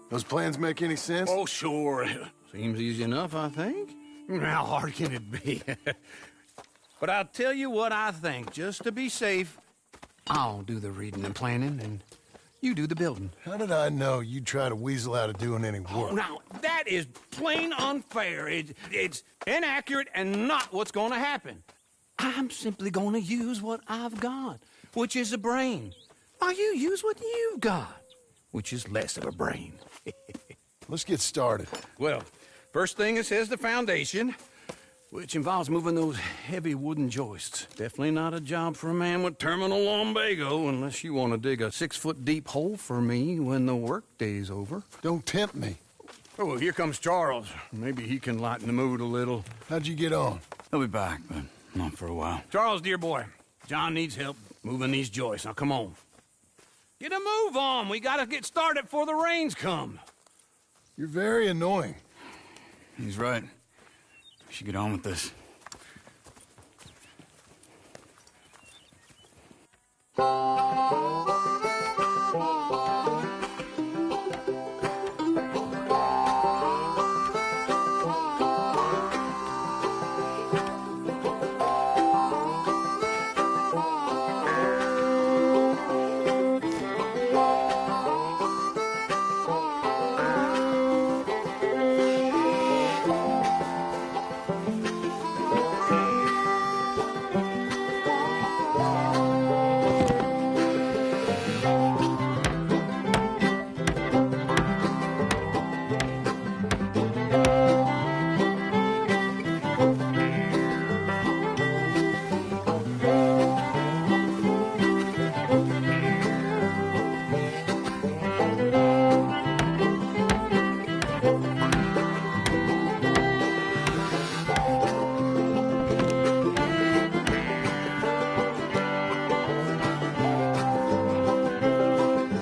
Those plans make any sense? Oh, sure. Seems easy enough, I think. How hard can it be? But I'll tell you what I think. Just to be safe, I'll do the reading and planning, and you do the building. How did I know you'd try to weasel out of doing any work? Now, that is plain unfair. It's inaccurate and not what's going to happen. I'm simply going to use what I've got, which is a brain. While you use what you've got, which is less of a brain. Let's get started. Well, first thing it says the foundation, which involves moving those heavy wooden joists. Definitely not a job for a man with terminal lumbago, unless you want to dig a 6-foot deep hole for me when the workday's over. Don't tempt me. Oh, well, here comes Charles. Maybe he can lighten the mood a little. How'd you get on? He'll be back, but not for a while. Charles, dear boy, John needs help moving these joists. Now, come on. Get a move on. We gotta get started before the rains come. You're very annoying. He's right. We should get on with this.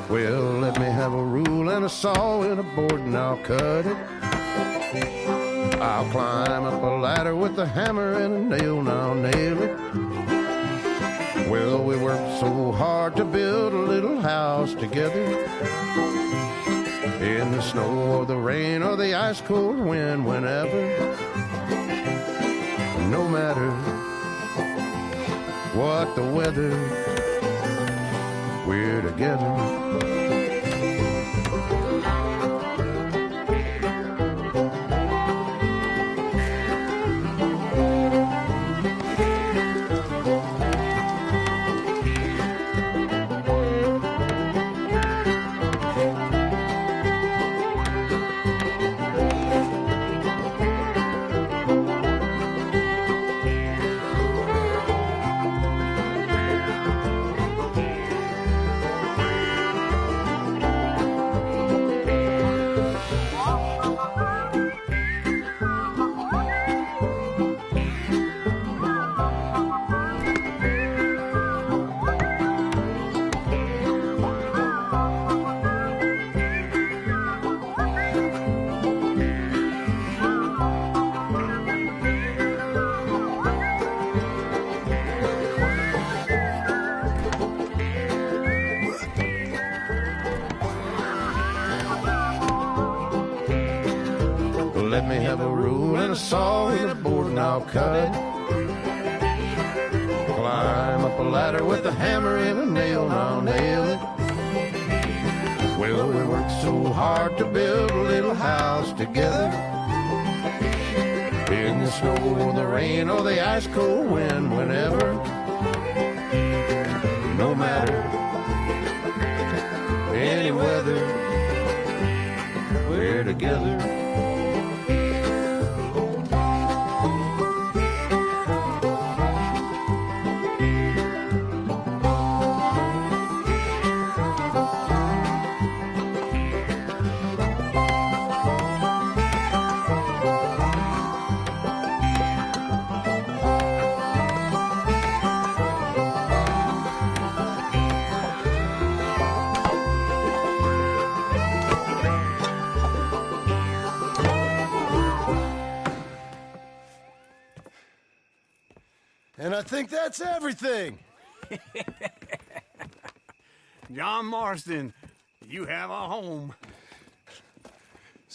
Well, let me have a rule and a saw and a board and I'll cut it. I'll climb up a ladder with a hammer and a nail and I'll nail it. Well, we worked so hard to build a little house together. In the snow or the rain or the ice cold wind, whenever. No matter what the weather, we're together. Let me have a rule and a saw and a board and I'll cut it. Climb up a ladder with a hammer and a nail and I'll nail it. Well, we worked so hard to build a little house together. In the snow or the rain or the ice cold wind, whenever. No matter any weather, we're together. And I think that's everything. John Marston, you have a home.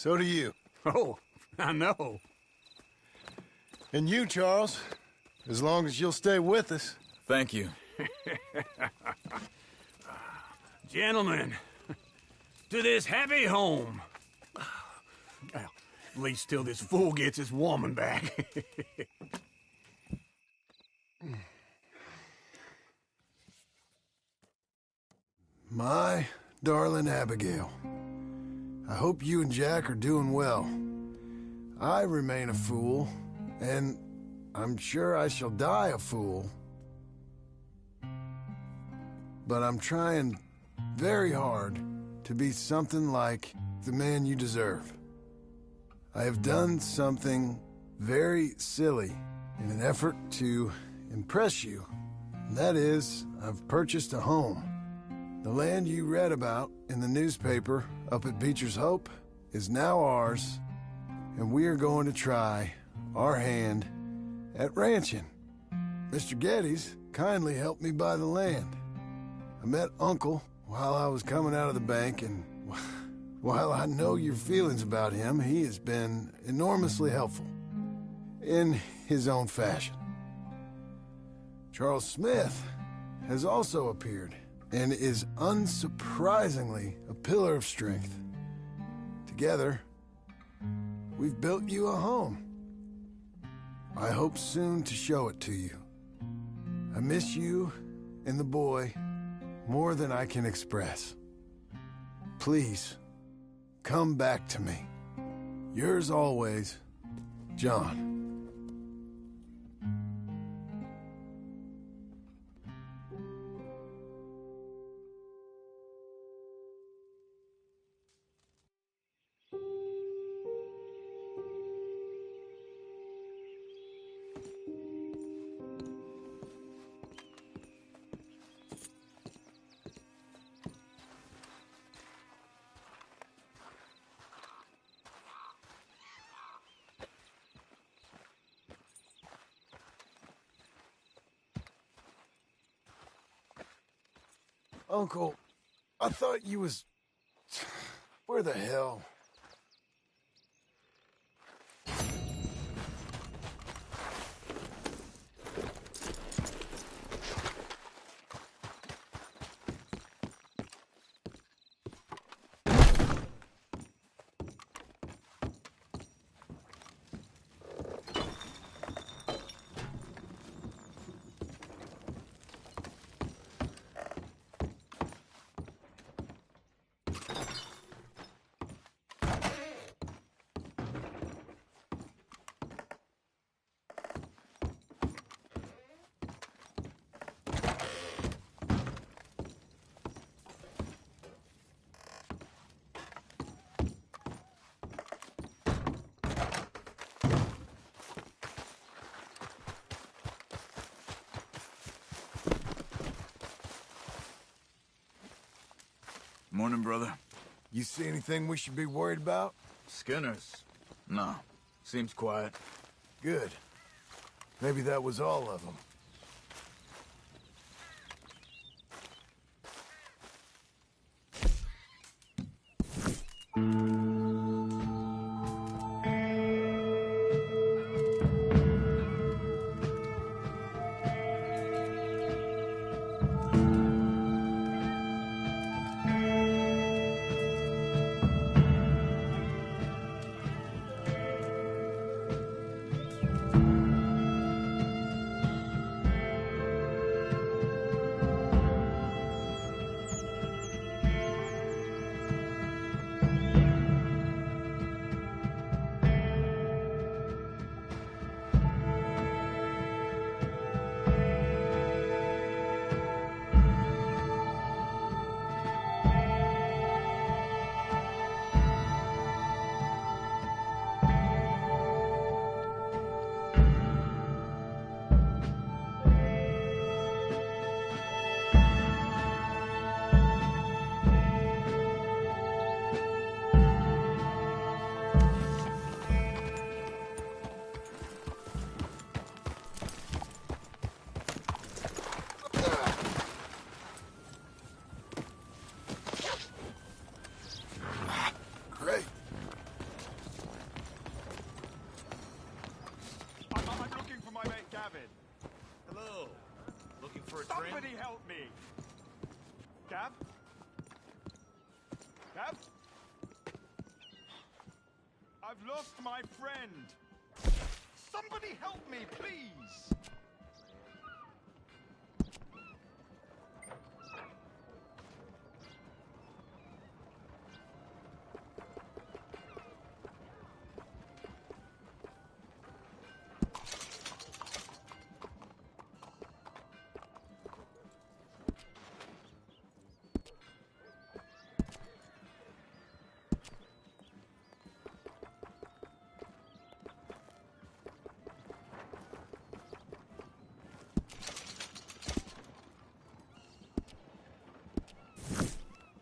So do you. Oh, I know. And you, Charles. As long as you'll stay with us. Thank you. Gentlemen, to this happy home. Well, at least till this fool gets his woman back. My darling Abigail, I hope you and Jack are doing well. I remain a fool, and I'm sure I shall die a fool. But I'm trying very hard to be something like the man you deserve. I have done something very silly in an effort to impress you. And that is, I've purchased a home. The land you read about in the newspaper up at Beecher's Hope is now ours, and we are going to try our hand at ranching. Mr. Geddes kindly helped me buy the land. I met Uncle while I was coming out of the bank, and while I know your feelings about him, he has been enormously helpful in his own fashion. Charles Smith has also appeared and is unsurprisingly a pillar of strength. Together, we've built you a home. I hope soon to show it to you. I miss you and the boy more than I can express. Please, come back to me. Yours always, John. Uncle, I thought you was... Where the hell? Morning, brother. You see anything we should be worried about? Skinner's? No. Seems quiet. Good. Maybe that was all of them. Hello. Looking for a Somebody drink? help me! Cab? Cab? I've lost my friend! Somebody help me, please!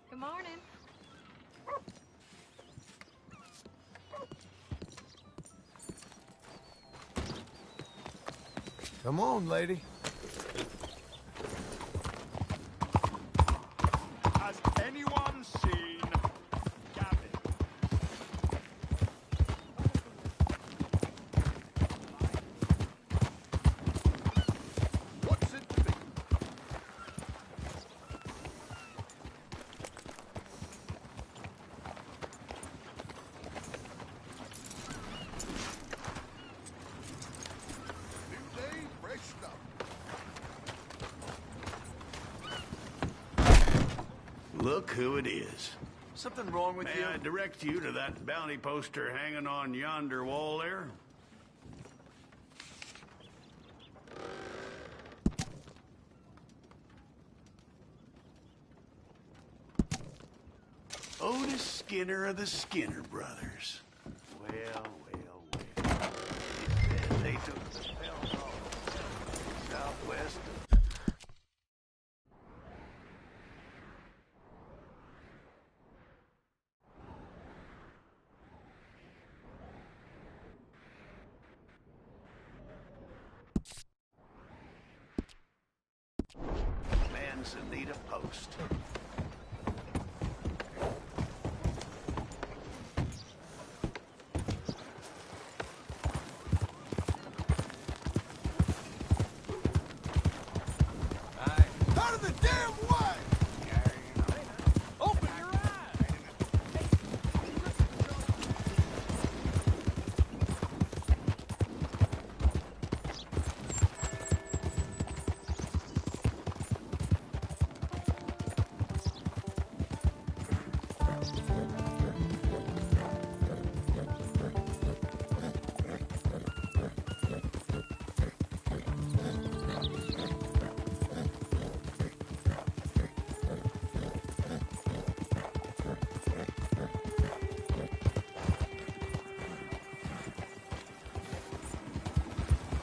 Good morning. Come on, lady. Has anyone seen Gavin? What's it to be? New day, fresh stuff. Look who it is. Something wrong with May you? I direct you to that bounty poster hanging on yonder wall there? Otis Skinner of the Skinner Brothers. Well. It says they took the spells off southwest of Manzanita Post. Out of the damn way! Open your eyes!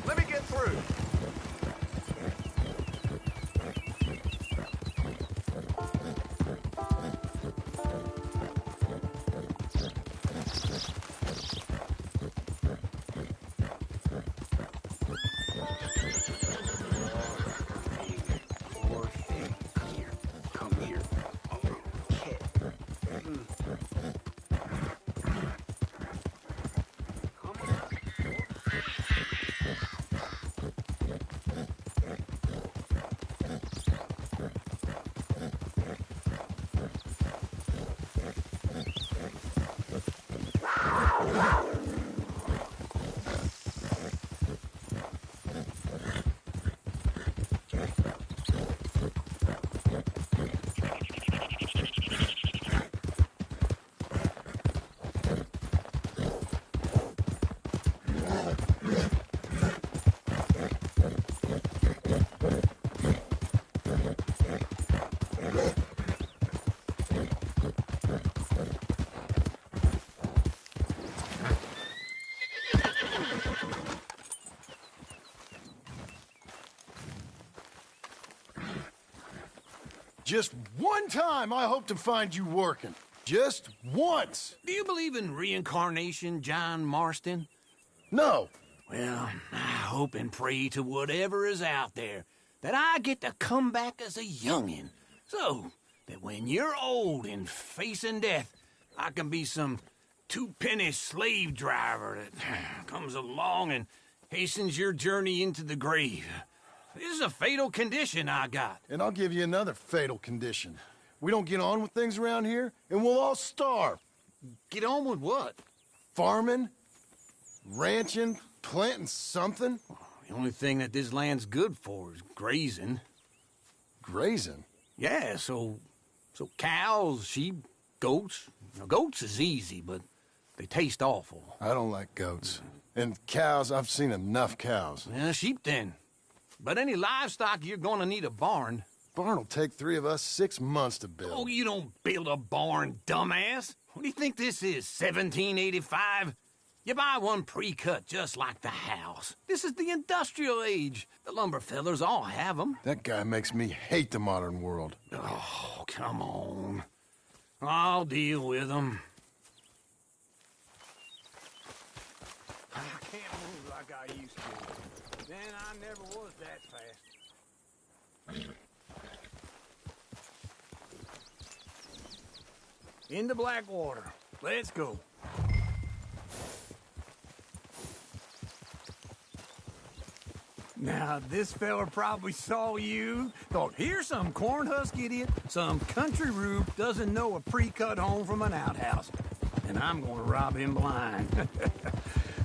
Let me get through. Come here. Just one time I hope to find you working. Just once. Do you believe in reincarnation, John Marston? No. Well, I hope and pray to whatever is out there that I get to come back as a youngin', so that when you're old and facing death, I can be some two-penny slave driver that comes along and hastens your journey into the grave. This is a fatal condition I got. And I'll give you another fatal condition. We don't get on with things around here, and we'll all starve. Get on with what? Farming, ranching, planting something. The only thing that this land's good for is grazing. Grazing? Yeah, so cows, sheep, goats. Now, goats is easy, but they taste awful. I don't like goats. And cows, I've seen enough cows. Yeah, sheep then. But any livestock, you're gonna need a barn. Barn will take 3 of us 6 months to build. Oh, you don't build a barn, dumbass. What do you think this is, 1785? You buy one pre-cut just like the house. This is the industrial age. The lumber fellers all have them. That guy makes me hate the modern world. Oh, come on. I'll deal with them. I can't move like I used to. Then I never was that fast. Into Blackwater. Let's go. Now, this fella probably saw you, thought, here's some corn husk idiot, some country rube doesn't know a pre-cut home from an outhouse. And I'm gonna rob him blind.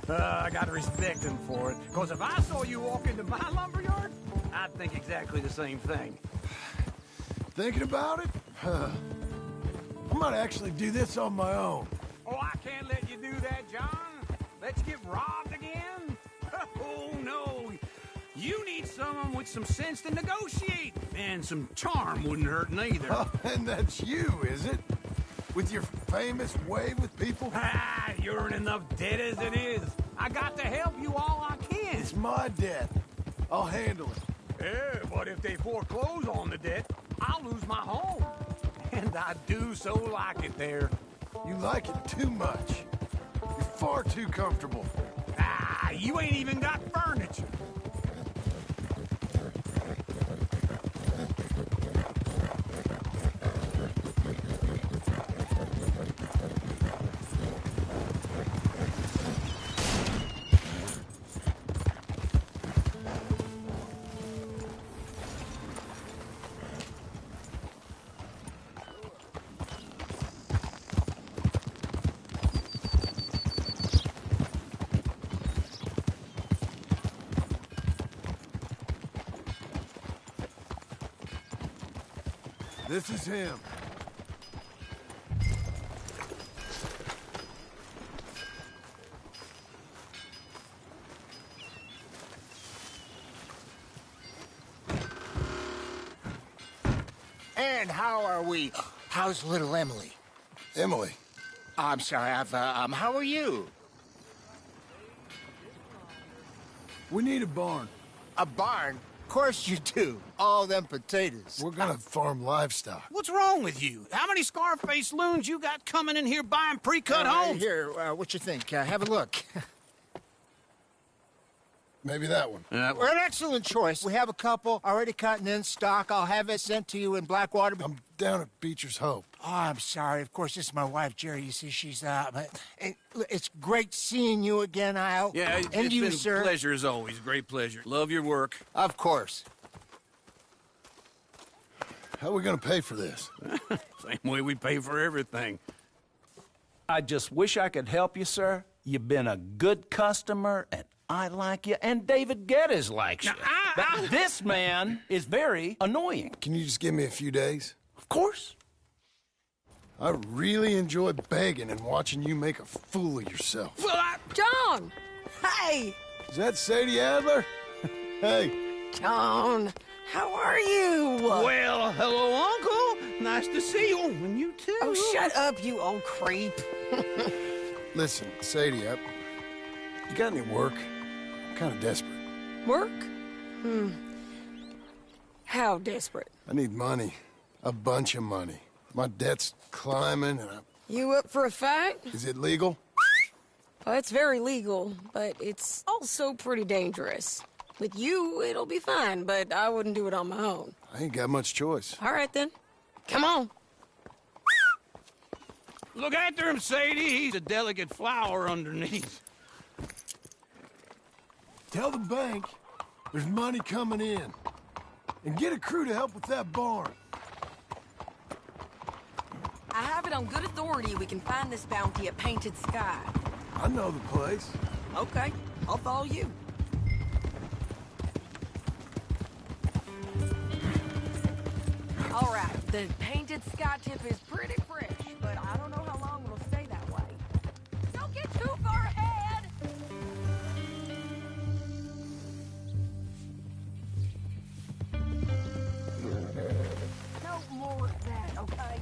I gotta respect him for it, because if I saw you walk into my lumberyard, I'd think exactly the same thing. Thinking about it? I might actually do this on my own. Oh, I can't let you do that, John. Let you get robbed again? Oh, no. You need someone with some sense to negotiate. And some charm wouldn't hurt neither. Oh, and that's you, is it? With your famous way with people? Ah, you're in enough debt as it is. I got to help you all I can. It's my debt. I'll handle it. Yeah, but if they foreclose on the debt, I'll lose my home. And I do so like it there. You like it too much. You're far too comfortable. Ah, you ain't even got furniture. This is him. And how are we? How's little Emily? Emily. I'm sorry, how are you? We need a barn. A barn? Of course you do. All them potatoes. We're gonna farm livestock. What's wrong with you? How many Scarface loons you got coming in here buying pre-cut homes? Here, what you think? Have a look. Maybe that one. We're an excellent choice. We have a couple already cut and in stock. I'll have it sent to you in Blackwater. I'm down at Beecher's Hope. Oh, I'm sorry. Of course, this is my wife, Jerry. You see, she's, it's great seeing you again, Al. Yeah, and it's you, been sir. a pleasure as always. Great pleasure. Love your work. Of course. How are we gonna pay for this? Same way we pay for everything. I just wish I could help you, sir. You've been a good customer, and I like you, and David Geddes likes you. But this man is very annoying. Can you just give me a few days? Of course. I really enjoy begging and watching you make a fool of yourself. Well, John! Hey! Is that Sadie Adler? Hey. John, how are you? well, hello, Uncle. Nice to see you. And you too. Oh, shut up, you old creep. Listen, Sadie, you got any work? I'm kind of desperate. Work? How desperate? I need money. A bunch of money. My debt's climbing, and You up for a fight? Is it legal? Well, it's very legal, but it's also pretty dangerous. With you, it'll be fine, but I wouldn't do it on my own. I ain't got much choice. All right, then. Come on. Look after him, Sadie. He's a delicate flower underneath. Tell the bank There's money coming in. And get a crew to help with that barn. I have it on good authority we can find this bounty at Painted Sky. I know the place. Okay, I'll follow you. All right, the Painted Sky tip is pretty fresh, but I don't know how long it'll stay that way. Don't get too far ahead! No more of that, okay?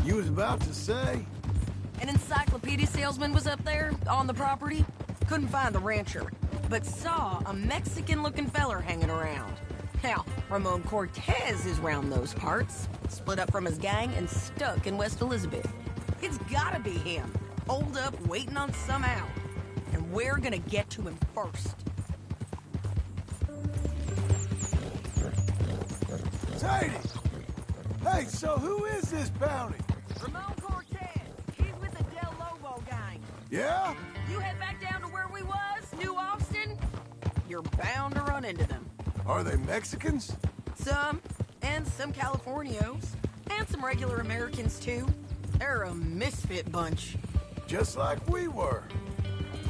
You was about to say? An encyclopedia salesman was up there on the property. Couldn't find the rancher, but saw a Mexican-looking feller hanging around. Now, Ramon Cortez is round those parts, split up from his gang and stuck in West Elizabeth. It's gotta be him, holed up waiting on some out. And we're gonna get to him first. Sadie! Hey, so who is this bounty? Ramon Cortez, he's with the Del Lobo gang. Yeah? You head back down to where we was, New Austin, you're bound to run into them. Are they Mexicans? Some, and some Californios, and some regular Americans too. They're a misfit bunch. Just like we were.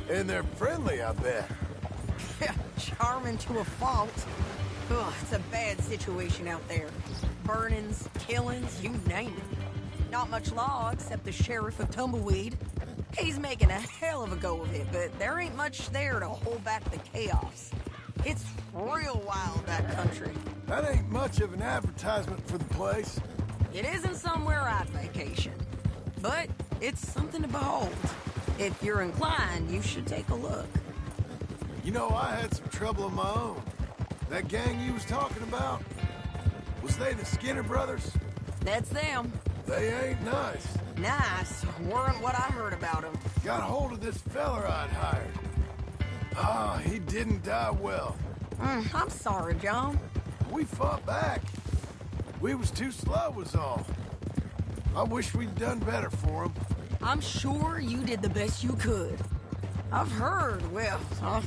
And they're friendly, I bet. Charming to a fault. Ugh, it's a bad situation out there. Burnings, killings, you name it. Not much law except the sheriff of Tumbleweed. He's making a hell of a go of it, but there ain't much there to hold back the chaos. It's real wild, that country. That ain't much of an advertisement for the place. It isn't somewhere I'd vacation, but it's something to behold. If you're inclined, you should take a look. You know, I had some trouble of my own. That gang you was talking about, was they the Skinner brothers? That's them. They ain't nice. Nice weren't what I heard about them. Got hold of this feller I'd hired. Ah, he didn't die well. I'm sorry, John. We fought back. We was too slow was all. I wish we'd done better for him. I'm sure you did the best you could. I've heard, well,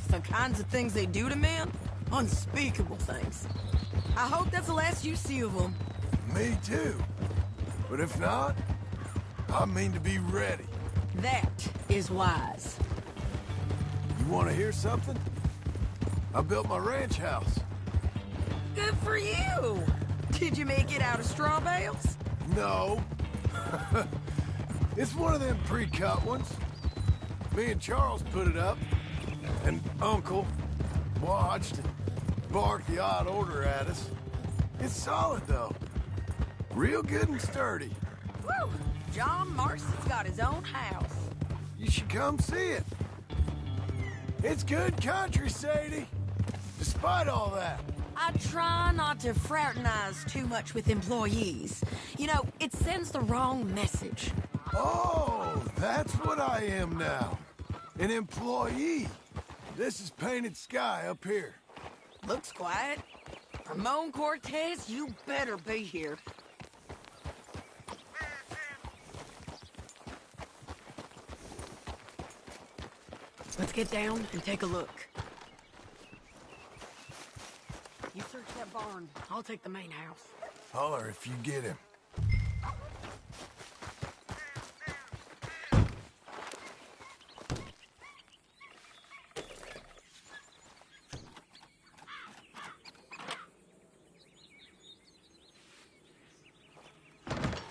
the kinds of things they do to men. Unspeakable things. I hope that's the last you see of them. Me too. But if not, I mean to be ready. That is wise. You want to hear something? I built my ranch house. Good for you. Did you make it out of straw bales? No. It's one of them pre-cut ones. Me and Charles put it up, and Uncle watched and barked the odd order at us. It's solid, though. Real good and sturdy. Woo! John Marston's got his own house. You should come see it. It's good country, Sadie. Despite all that. I try not to fraternize too much with employees. You know, it sends the wrong message. Oh, that's what I am now. An employee. This is Painted Sky up here. Looks quiet. Ramon Cortez, you better be here. Let's get down and take a look. You search that barn. I'll take the main house. Holler if you get him.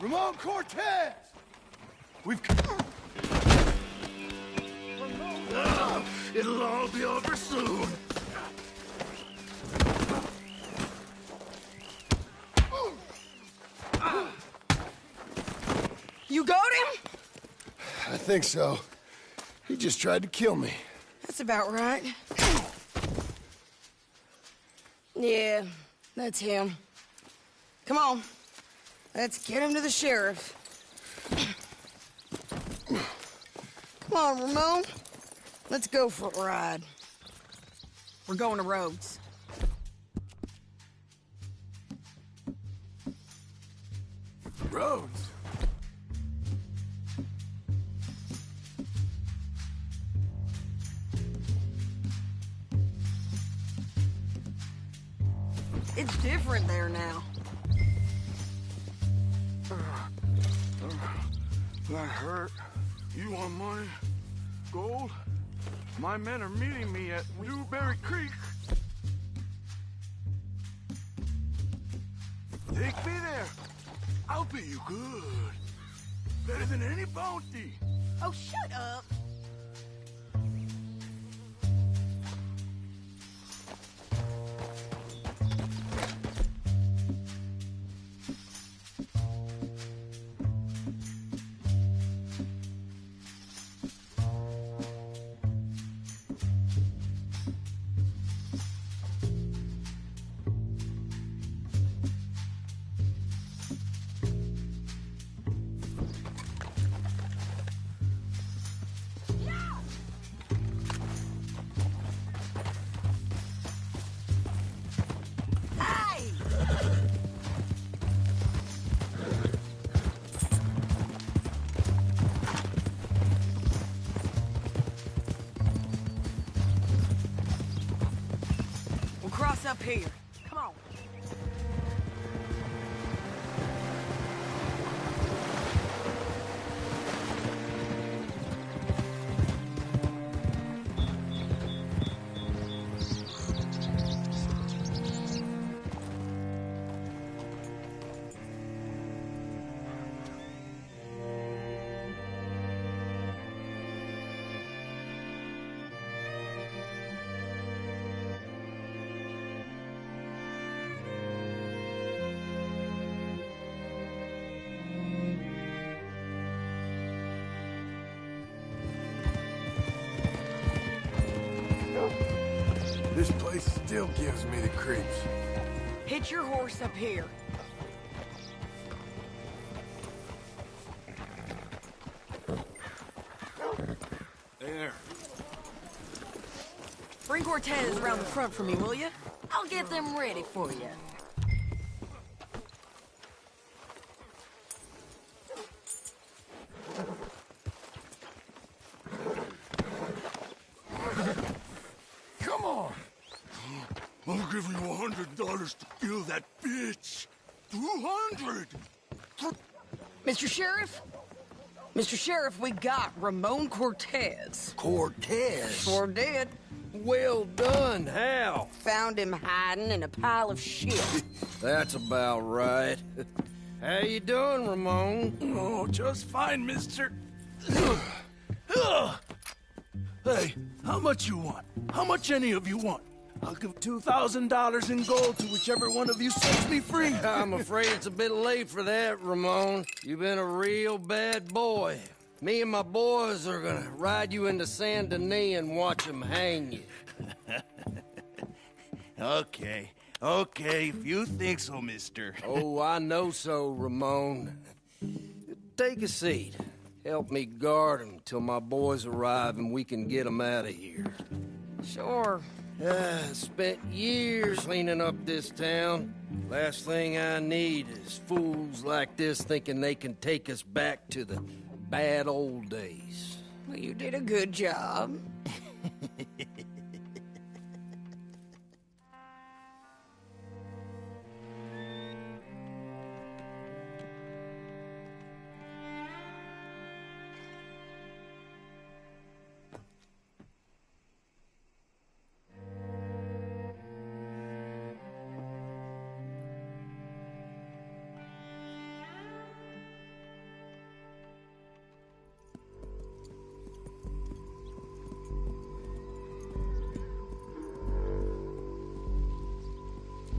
Ramon Cortez! We've come. It'll all be over soon. You got him? I think so. He just tried to kill me. That's about right. Yeah, that's him. Come on. Let's get him to the sheriff. Come on, Ramon. Let's go for a ride. We're going to Rhodes. Rhodes? It's different there now. That hurt. You want money? Gold? My men are meeting me at Newberry Creek. Take me there. I'll pay you good. Better than any bounty. Oh, shut up. Cross up here. Come on. This place still gives me the creeps. Hitch your horse up here. There. Bring Cortez around the front for me, will you? I'll get them ready for you. Come on. I'll give you $100 to kill that bitch. 200. Mr. Sheriff? Mr. Sheriff, we got Ramon Cortez. Cortez? Sure did. Well done, Hal. Found him hiding in a pile of shit. That's about right. How you doing, Ramon? Oh, just fine, mister. Hey, how much you want? How much any of you want? I'll give $2,000 in gold to whichever one of you sets me free. I'm afraid it's a bit late for that, Ramon. You've been a real bad boy. Me and my boys are gonna ride you into Saint Denis and watch them hang you. Okay, if you think so, mister. Oh, I know so, Ramon. Take a seat. Help me guard them till my boys arrive and we can get them out of here. Sure. Spent years cleaning up this town. Last thing I need is fools like this thinking they can take us back to the bad old days. Well, you did a good job.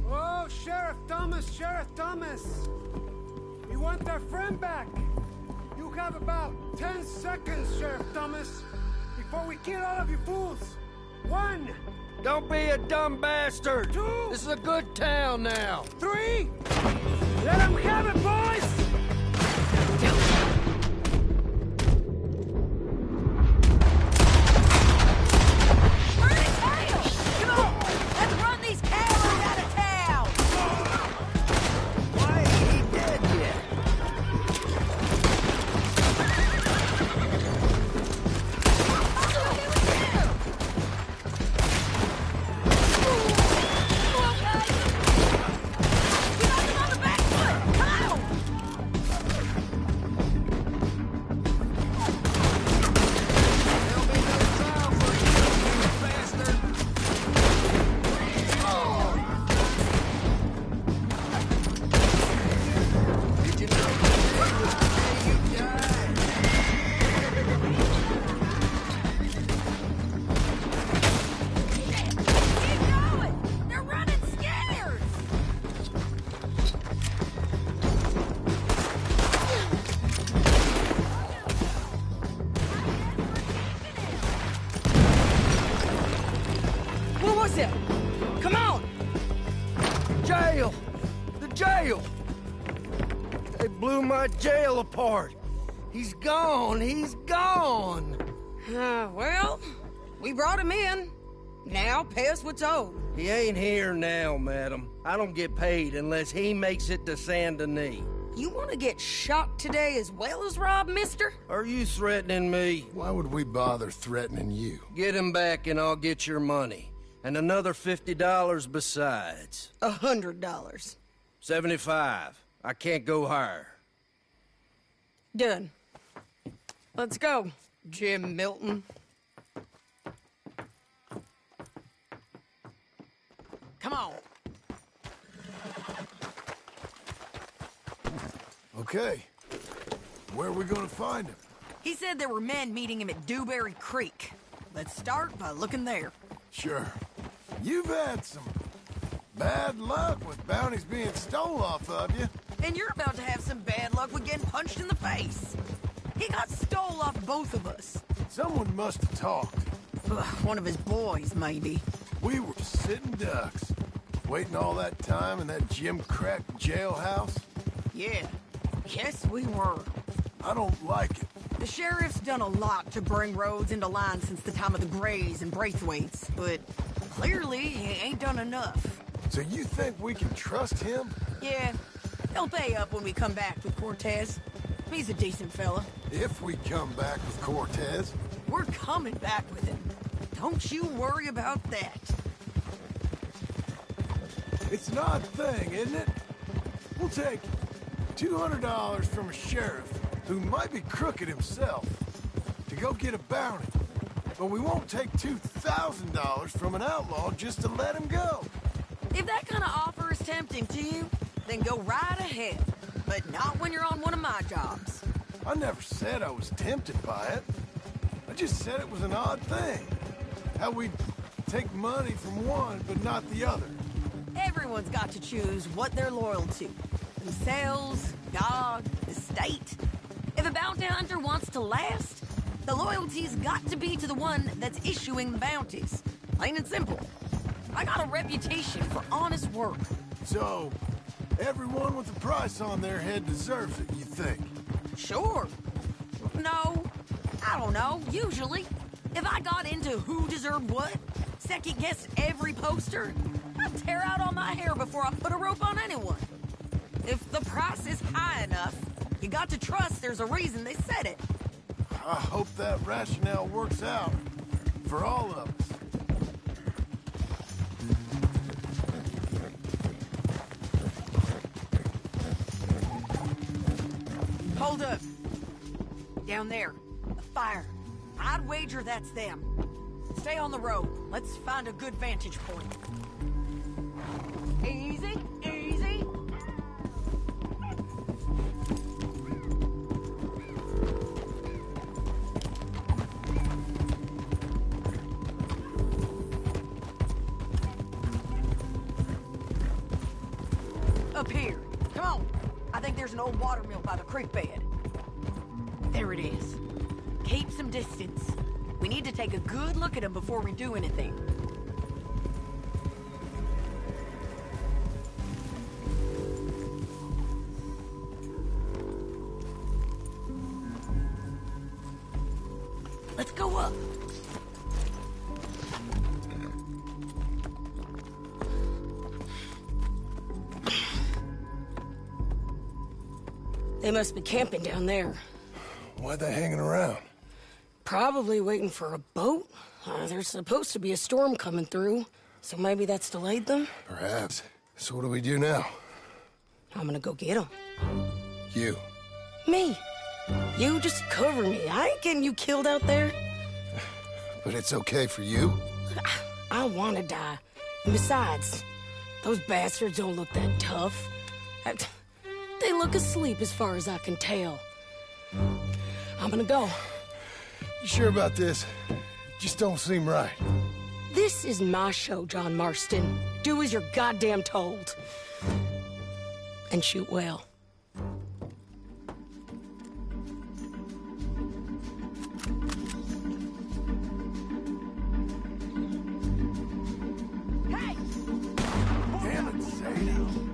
Oh, Sheriff Thomas! We want our friend back! You have about 10 seconds, Sheriff Thomas, before we kill all of you fools! 1! Don't be a dumb bastard! 2! This is a good town now! 3! Let them have it, boys! jail! The jail! They blew my jail apart. He's gone. He's gone. Well, we brought him in. Now pay us what's owed. He ain't here now, madam. I don't get paid unless he makes it to Saint Denis. You want to get shot today as well as rob, mister? Are you threatening me? Why would we bother threatening you? Get him back and I'll get your money. And another $50 besides. $100. 75. I can't go higher. Done. Let's go, Jim Milton. Come on. Okay. Where are we gonna find him? He said there were men meeting him at Dewberry Creek. Let's start by looking there. Sure. You've had some bad luck with bounties being stole off of you. And you're about to have some bad luck with getting punched in the face. He got stole off both of us. Someone must have talked. One of his boys, maybe. We were sitting ducks, waiting all that time in that Jim Crack jailhouse. Yeah. Yes, we were. I don't like it. The sheriff's done a lot to bring roads into line since the time of the Grays and Braithwaites, but clearly he ain't done enough. So you think we can trust him? Yeah. He'll pay up when we come back with Cortez. He's a decent fella. If we come back with Cortez. We're coming back with him. Don't you worry about that. It's an odd thing, isn't it? We'll take $200 from a sheriff who might be crooked himself to go get a bounty. But we won't take $2,000 from an outlaw just to let him go. If that kind of offer is tempting to you, then go right ahead. But not when you're on one of my jobs. I never said I was tempted by it. I just said it was an odd thing. How we'd take money from one but not the other. Everyone's got to choose what they're loyal to. Themselves, God, the state. If a bounty hunter wants to last, the loyalty's got to be to the one that's issuing the bounties. Plain and simple. I got a reputation for honest work. So, everyone with a price on their head deserves it, you think? Sure. No, I don't know, usually. If I got into who deserved what, second-guessed every poster, I'd tear out all my hair before I put a rope on anyone. If the price is high enough, you got to trust there's a reason they said it. I hope that rationale works out for all of us. Hold up. Down there. A fire. I'd wager that's them. Stay on the road. Let's find a good vantage point. Easy, easy. Up here. Come on. I think there's an old water mill by the creek bed. There it is. Keep some distance. We need to take a good look at him before we do anything. Let's go up. They must be camping down there. Why are they hanging around? Probably waiting for a boat. There's supposed to be a storm coming through, so maybe that's delayed them? Perhaps. So what do we do now? I'm gonna go get them. You. Me. You just cover me. I ain't getting you killed out there. But it's okay for you? I want to die. And besides, those bastards don't look that tough. They look asleep as far as I can tell. I'm gonna go. You sure about this? Just don't seem right. This is my show, John Marston. Do as you're goddamn told. And shoot well. Hey! Damn it, Sadie.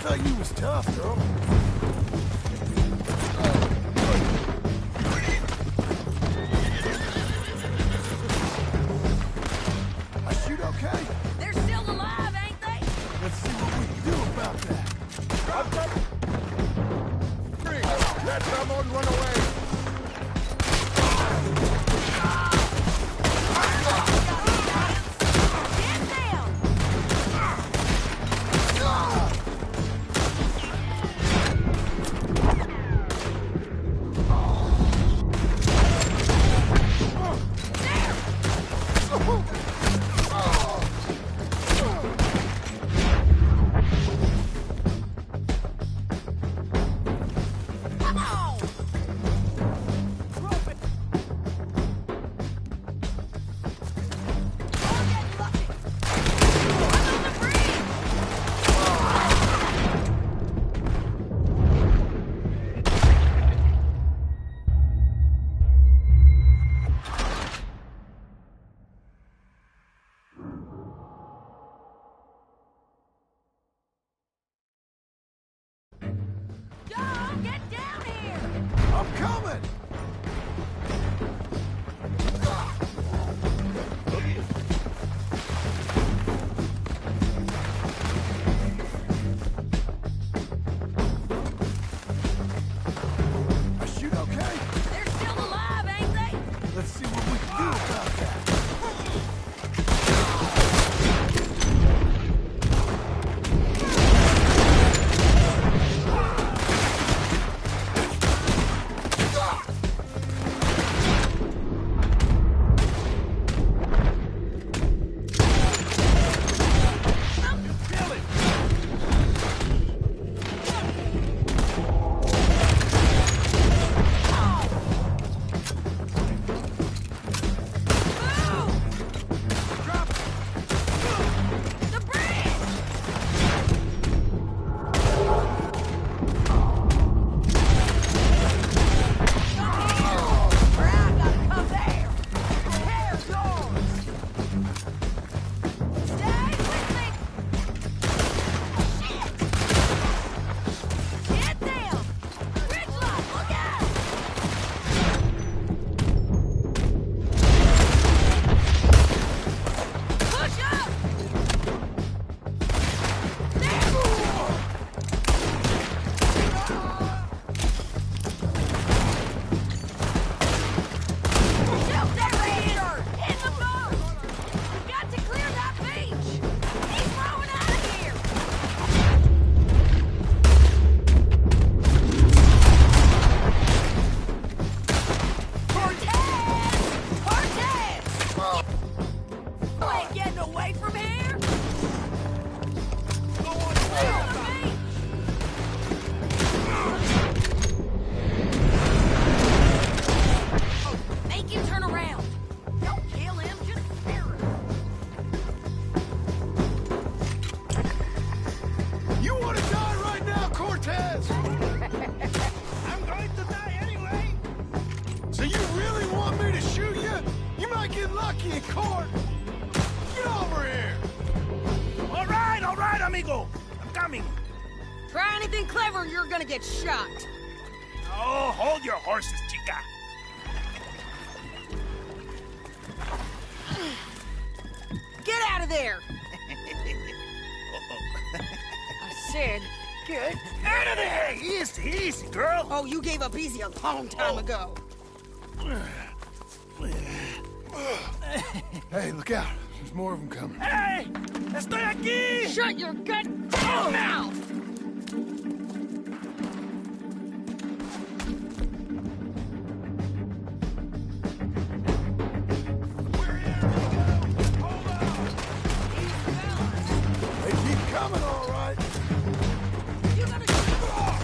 thought you was tough, girl. I shoot okay? They're still alive, ain't they? Let's see what we can do about that. Let someone run away! Get down! Dog, get down here! I'm coming! I shoot okay? They're still alive, ain't they? Let's see what we can do about that. lucky in court. Get over here. All right, amigo. I'm coming. Try anything clever, you're gonna get shot. Oh, hold your horses, chica. Get out of there! I said, get Out of there! Easy, easy, girl. Oh, you gave up easy a long time ago. Hey, look out. There's more of them coming. Hey! Estoy aquí! Shut your goddamn mouth! They keep coming, all right. You gotta shut up!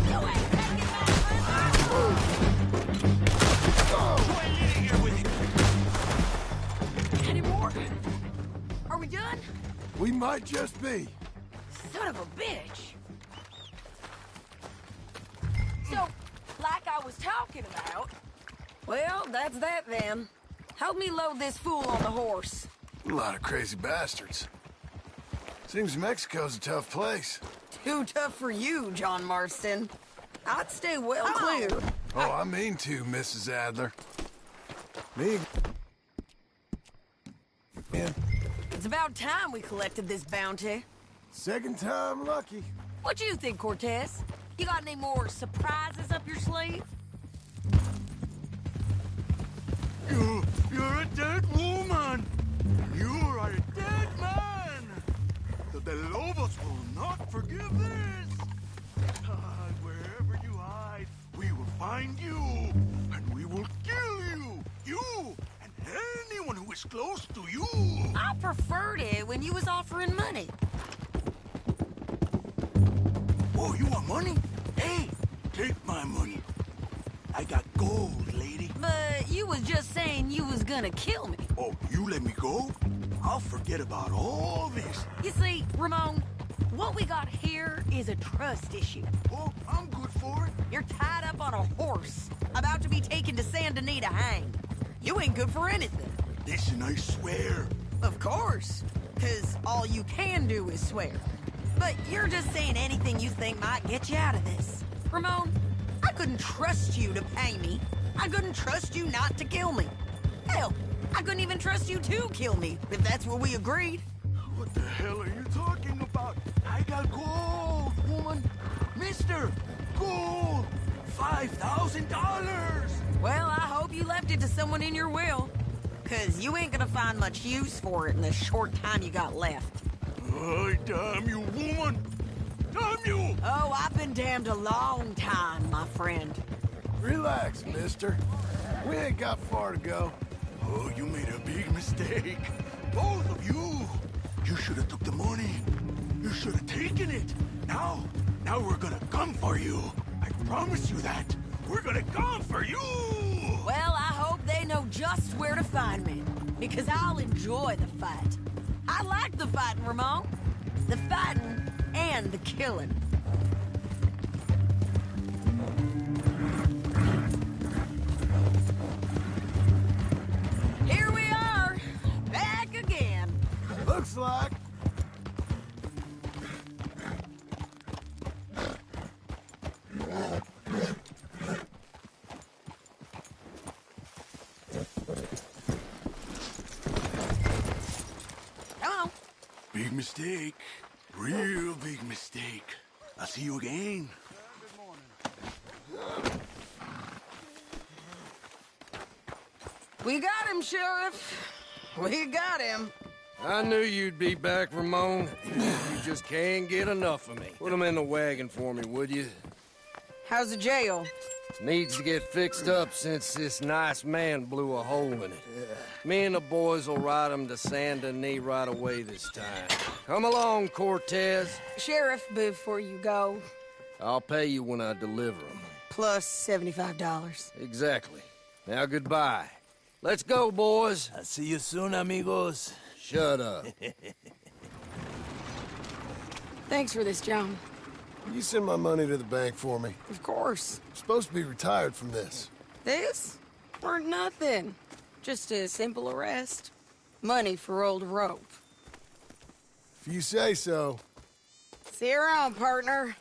You ain't taking back Any more? Are we done? We might just be. Son of a bitch. So, like I was talking about... Well, that's that then. Help me load this fool on the horse. A lot of crazy bastards. Seems Mexico's a tough place. Too tough for you, John Marston. I'd stay well clear. Oh, I mean to, Mrs. Adler. Me... Yeah. It's about time we collected this bounty. Second time lucky. What you think, Cortez? You got any more surprises up your sleeve? You're a dead woman! You are a dead man! The Lobos will not forgive this! Wherever you hide, we will find you, and we will kill you! You, and anyone who is close to you! I preferred it when you was offering money. Oh, you want money? Hey, take my money. I got gold, lady. But you was just saying you was gonna kill me. Oh, you let me go? I'll forget about all this. You see, Ramon, what we got here is a trust issue. Oh, I'm good for it. You're tied up on a horse, about to be taken to Saint Denis to hang. You ain't good for anything. Listen, I swear. Of course, because all you can do is swear. But you're just saying anything you think might get you out of this. Ramon, I couldn't trust you to pay me. I couldn't trust you not to kill me. Hell, I couldn't even trust you to kill me, if that's what we agreed. What the hell are you talking about? I got gold, woman. Mister, gold. $5,000. Well, I hope you left it to someone in your will. Because you ain't gonna find much use for it in the short time you got left. Oh, damn you, woman! Damn you! Oh, I've been damned a long time, my friend. Relax, mister. We ain't got far to go. Oh, you made a big mistake. Both of you. You should have took the money. You should have taken it. Now we're gonna come for you. I promise you that. We're gonna come for you! Well, I hope they know just where to find me. Because I'll enjoy the fight. I like the fighting, Ramon. The fighting and the killing. Here we are, back again. Looks like. Big mistake. Real big mistake. I'll see you again. We got him, Sheriff. We got him. I knew you'd be back, Ramon. You just can't get enough of me. Put him in the wagon for me, would you? How's the jail? Needs to get fixed up since this nice man blew a hole in it. Me and the boys will ride him to Saint Denis right away this time. Come along, Cortez. Sheriff, before you go, I'll pay you when I deliver him. plus $75. Exactly. Now, goodbye. Let's go, boys. I'll see you soon, amigos. Shut up. Thanks for this, John. You send my money to the bank for me. Of course. I'm supposed to be retired from this. This? Weren't nothing. Just a simple arrest. Money for old rope. If you say so. See you around, partner.